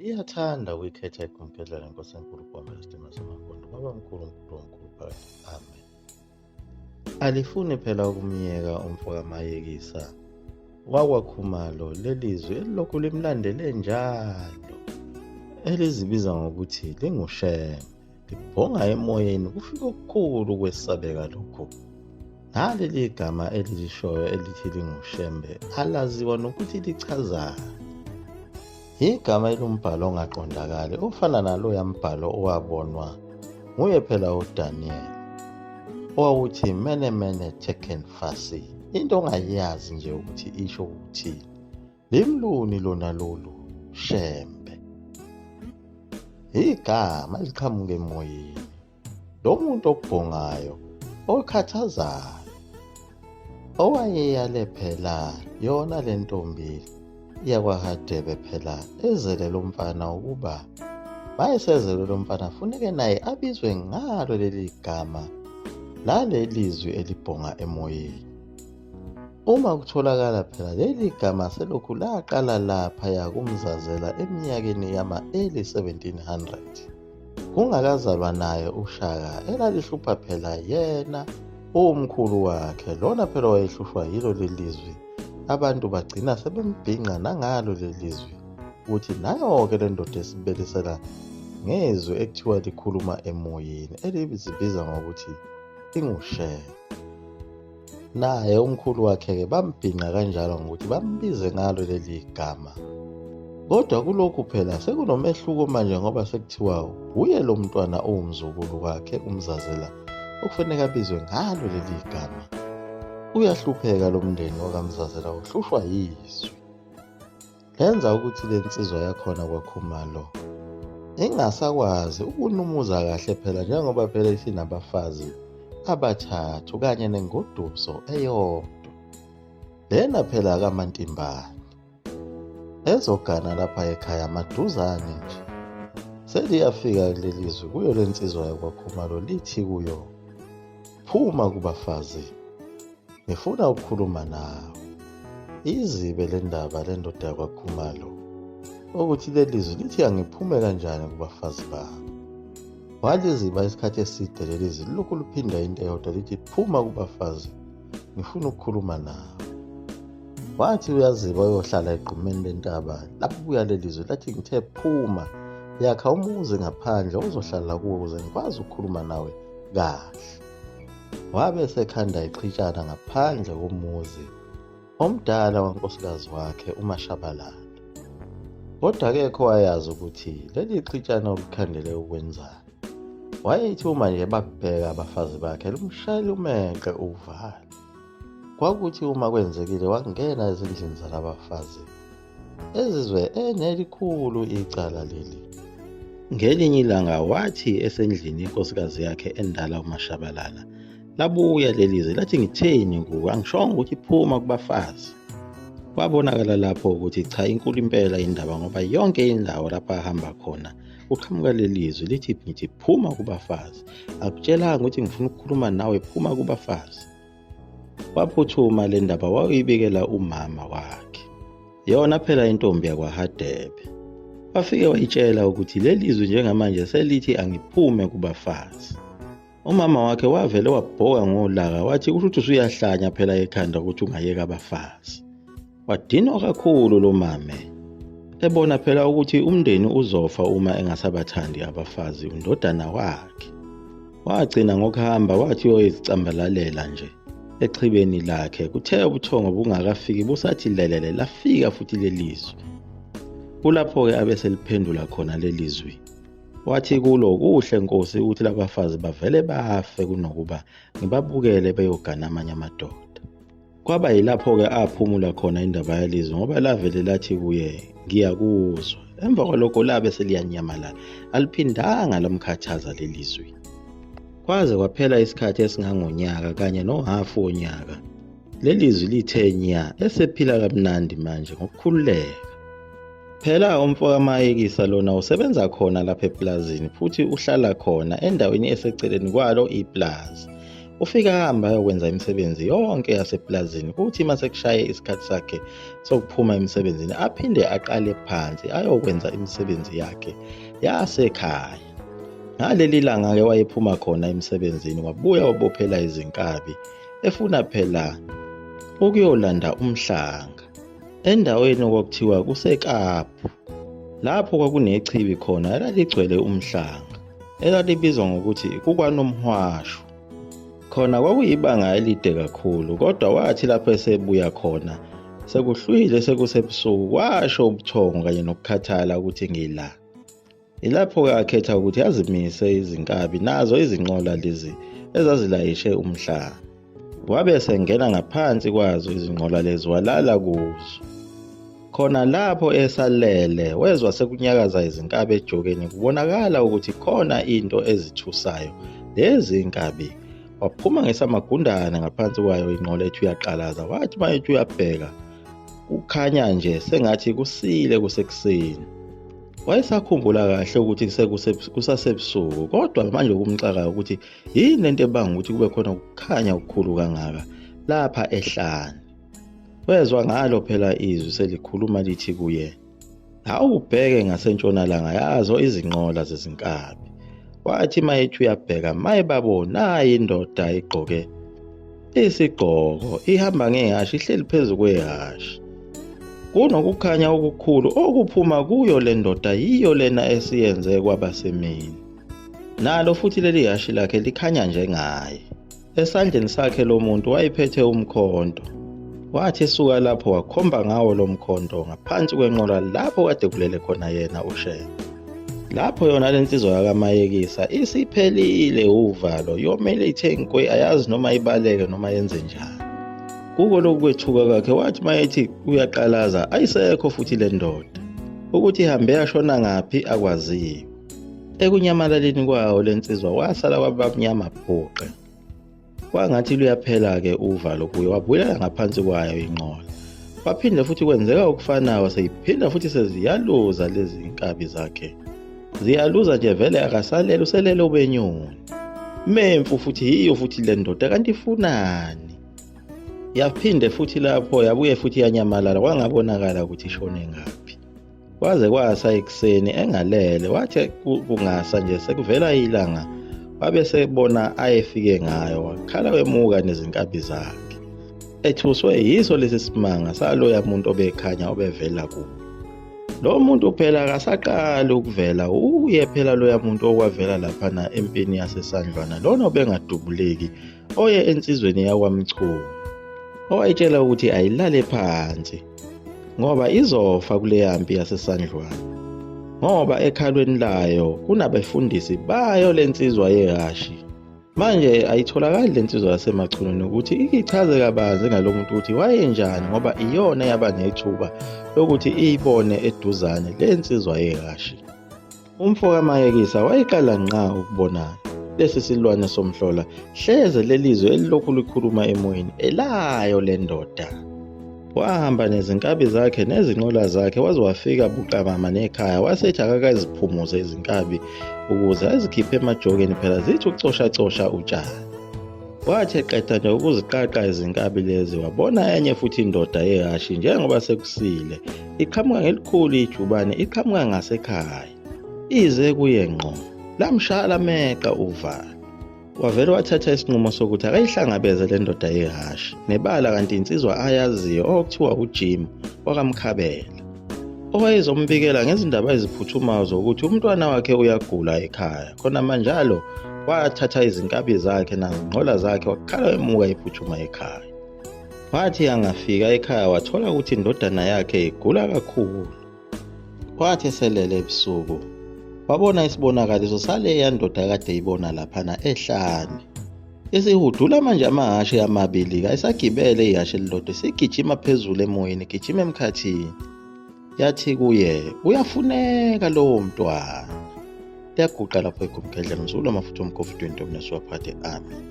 Iyathanda ukuyikhetha igumkedlela Nkosi enkulu ukuhamba isitima samagondo kwaba mkhulu omkhulu phakathi. Amen. Alifuni phela ukumyeka umfokamayekisa wakwaKhumalo lelizwi elilokhu limlandele njalo, elizibiza ngokuthi linguShembe, libhonga emoyeni kufika okukhulu ukwesabeka lokhu. Naleli gama elilishoyo elithi linguShembe alaziwa nokuthi lichazani. Igama elombhalo ongaqondakali ofana naloya mbhalo owabonwa nguye phela uDaniel owawuthi mene mene tekel upharsi, into ongayazi nje ukuthi isho ukuthini. Limluni lona lolu Shembe? Igama liqhamuka emoyeni, lo muntu okubhongayo, okhathazayo, owayeyale phela yona le ntombi yakwaHadebe phela ezele lo mfana ukuba mayesezele lo mfana funeke naye abizwe ngalo leli gama lalelizwi elibhonga emoyeni. Uma kutholakala phela leli gama selokhu laqala laphaya kumzazela eminyakeni yama-early 1700 kungakazalwa naye uShaka elalihlupha phela yena umkhulu wakhe lona phela wayehlushwa yilo lelizwi. Abantu bagcina sebembhinqa nangalo lelizwi ukuthi nayo-ke le ndoda esibelisela ngezwi ekuthiwa likhuluma emoyeni elizibiza ngokuthi linguShembe. Naye umkhulu wakhe-ke bambhinqa kanjalo ngokuthi bambize ngalo leli gama. Kodwa kulokhu phela sekunomehluko manje ngoba sekuthiwa uye lo mntwana owumzukulu wakhe umzazela okufanele abizwe ngalo leli gama. Uyahlupheka lo mndeni wakamzazela uhlushwa yizwi. Lenza ukuthi le nsizwa yakhona kwaKhumalo ingasakwazi ukunumuza kahle phela njengoba phela isinabafazi abathathu kanye nengoduso eyodwa. Lena phela kaMantimbane ezogana lapha ekhaya maduzane nje. Seliyafika kulelizwi kuyo le nsizwa yakwaKhumalo lithi kuyo, phuma kubafazi, ngifuna ukukhuluma nawe. Izibe le ndaba le ndoda yakwaKhumalo ukuthi lelizwi lithi angiphume kanjani kubafazi bami. Waliziba isikhathi eside lelizwi lilokhu luphinda into eyodwa lithi phuma kubafazi, ngifuna ukukhuluma nawe. Wathi uyaziba uyohlala egqumeni lentaba lapho kuya lelizwi lathi ngithe phuma yakha umuzi ngaphandle uzohlala kuwo ukuze ngikwazi ukukhuluma nawe kahle. Wabe sekhanda iqhitshana ngaphandle komuzi omdala wankosikazi wakhe uMashabalala. Kodwa akekho wayazi ukuthi leli qhitshana olukhandele ukwenzani. Wayethi uma nje babheka abafazi bakhe lumshayela umenxe uvalo. Kwakuthi uma kwenzekile wangena ezindlini zalabafazi ezizwe enelikhulu icala leli. Ngelinye ilanga wathi esendlini inkosikazi yakhe endala uMashabalala labuya lelizwi lathi ngitheni kuwe, angishongo ukuthi phuma kubafazi. Kwabonakala lapho ukuthi cha inkulu impela indaba ngoba yonke indawo lapha ahamba khona uqhamuka lelizwi lithi ngithi phuma kubafazi, akutshelanga ukuthi ngifuna ukukhuluma nawe, phuma kubafazi. Waphuthuma le ndaba wayibikela umama wakhe, yona phela intombi yakwaHadebe. Wafike wayitshela ukuthi lelizwi njengamanje selithi angiphume kubafazi. Umama wakhe wavele wabhoka ngolaka wathi ukuthi usuyahlanya phela ekhanda ukuthi ungayeka abafazi. Wadinwa kakhulu lo mame ebona phela ukuthi umndeni uzofa uma engasabathandi abafazi undodana wakhe. Wagcina ngokuhamba wathi uyozicambalalela nje echibeni lakhe. Kuthe ubuthongo bungakafiki busathi lelele lafika futhi lelizwi. Kulapho-ke abeseliphendula khona lelizwi. Wathi kulo kuhle Nkosi ukuthi labafazi bavele bafe kunokuba ngibabukele beyogana amanye amadoda. Kwaba yilapho-ke aphumula khona indaba yelizwi ngoba lavele lathi kuye ngiyakuzwa. Emva kwalokho labe seliyanyamalala aliphindanga lamkhathaza lelizwi. Kwaze kwaphela isikhathi esingangonyaka kanye nohafu wonyaka. Lelizwi lithe nya esephila kamnandi manje ngokukhululeka. Phela umfokamayekisa lona usebenza khona lapha eplazini futhi uhlala khona endaweni eseceleni kwalo iplaza. ufika ahamba ayokwenza imisebenzi yonke yaseplazini kuthi mase kushaye isikhathi sakhe sokuphuma emsebenzini aphinde aqale phansi ayokwenza imisebenzi yakhe yasekhaya. Ngaleli langa-ke wayephuma khona emsebenzini wabuya wabophela izinkabi efuna phela ukuyolanda umhlanga endaweni okuthiwa kuseKapa. Lapho kwakunechibi khona elaligcwele umhlanga elalibizwa ngokuthi kukwaNomhwashu. Khona kwakuyibanga elide kakhulu, kodwa wathi lapho esebuya khona sekuhlwile sekusebusuku kwasho ubuthongo kanye nokukhathala ukuthi ngila. Ilapho-ke akhetha ukuthi azimise izinkabi nazo izinqola lezi ezazilayishe umhlanga. Wabe sengena ngaphansi kwazo izinqola lezi walala kuzo. Khona lapho esalele wezwa sekunyakaza izinkabi ejokeni kubonakala ukuthi khona into ezithusayo lezi inkabi. Waphuma ngesamagundane ngaphansi kwayo inqola ethi uyaqalaza, wathi mayethi uyabheka kukhanya nje sengathi kusile kusekuseni. Wayesakhumbula kahle ukuthi kusasebusuku, kodwa manje kumxaka ukuthi yini lento ebanga ukuthi kube khona ukukhanya okukhulu kangaka lapha ehlane. Wezwa ngalo phela izwi selikhuluma lithi kuye, awubheke ngasentshonalanga yazo izinqola zezinkabi. Wathi mayethi uyabheka mayebabona indoda igqoke isigqoko ihamba ngehashi ihleli phezu kwehashi. Kunokukhanya okukhulu okuphuma kuyo le ndoda yiyo lena esiyenze kwabasemini. Nalo futhi leli hashi lakhe likhanya njengaye. Esandleni sakhe lo muntu wayephethe umkhonto. Wathi esuka lapho wakhomba ngawo lo mkhonto ngaphansi kwenqola lapho kade kulele khona yena uShembe. Lapho yona lensizwa yakaMayekisa isiphelile uvalo, yomele ithe nkwe ayazi noma ibaleke noma yenze njani. Kuko lokhu kwethuka kwakhe wathi mayethi uyaqalaza ayisekho futhi le ndoda. Ukuthi ihambe yashona ngaphi akwaziyo. Ekunyamalaleni kwawo lensizwa wasala kwabamnyama bhuqe. Kwangathi luyaphela-ke uvalo kuye wabuyela ngaphansi kwayo inqola. Waphinde futhi kwenzeka okufanayo, seyiphinda futhi seziyaluza lezi inkabi zakhe. Ziyaluza nje vele akasalele uselele ubenyoni. Memfu futhi yiyo futhi le ndoda kanti ifunani. Yaphinde futhi lapho yabuye futhi yanyamalala kwangabonakala ukuthi ishone ngaphi. Kwaze kwasa ekuseni engalele, wathi kungasa nje sekuvela ilanga wabe sebona ayefike ngayo wakhala wemuka nezinkabi zakhe. Ethuswe yiso lesi simanga saloya muntu obekhanya obevela kubo. Lo muntu phela akasaqala ukuvela, uye phela loya muntu okwavela laphana empini yasesandlwana lona obengadubuleki oye ensizweni yakwaMchunu. Owayitshela ukuthi ayilale phansi ngoba izofa kule yampi yasesandlwana. Ngoba ekhalweni layo kunabefundisi bayo lensizwa yehashi. Manje ayitholakali lensizwa yasemachununi ukuthi ichaze kabanzi ngalomuntu ukuthi wayenjani ngoba iyona yaba nethuba lokuthi iyibone eduzane lensizwa yehashi. Umfo kaMayekisa wayeqala nqa ukubona lesi silwane somhlola hleze lelizwe elilokhu likhuluma emoyeni elayo le ndoda. Wahamba nezinkabi zakhe nezinqola zakhe waze wafika buqamama nekhaya, wasethi akakaziphumuze izinkabi ukuze azikhiphe emajokeni phela zithi ucosha utshani. Wathi eqeda nje ukuziqaqa izinkabi lezi wabona enye futhi indoda yehashi njengoba sekusile iqhamuka ngelikhulu ijubane iqhamuka ngasekhaya. Ize kuye ngqo lamshala meqa uvalo. Wavele wathatha isinqumo sokuthi akayihlangabeze le ndoda yehashi nebala kanti insizwa ayaziyo okuthiwa uJim wakaMkhabela, owayezombikela ngezindaba eziphuthumayo zokuthi umntwana wakhe uyagula ekhaya. Khona manjalo wathatha izinkabi zakhe nezinqola zakhe wakhala emuka iphuthuma ekhaya. Wathi angafika ekhaya wathola ukuthi indodana yakhe igula kakhulu. Wathi eselele ebusuku wabona isibonakaliso saleya ndoda kade ibona laphana ehlane. Isihudula manje amahashi amabili ayisagibele ihashi elilodwa sigijima phezulu emoyeni gijima emkhathini. Yathi kuye uyafuneka lowo mntwana. Yaguqa lapho eGumkhendlela Mzulu amafutha omkofu 20 omnesiwaphathe. Amen.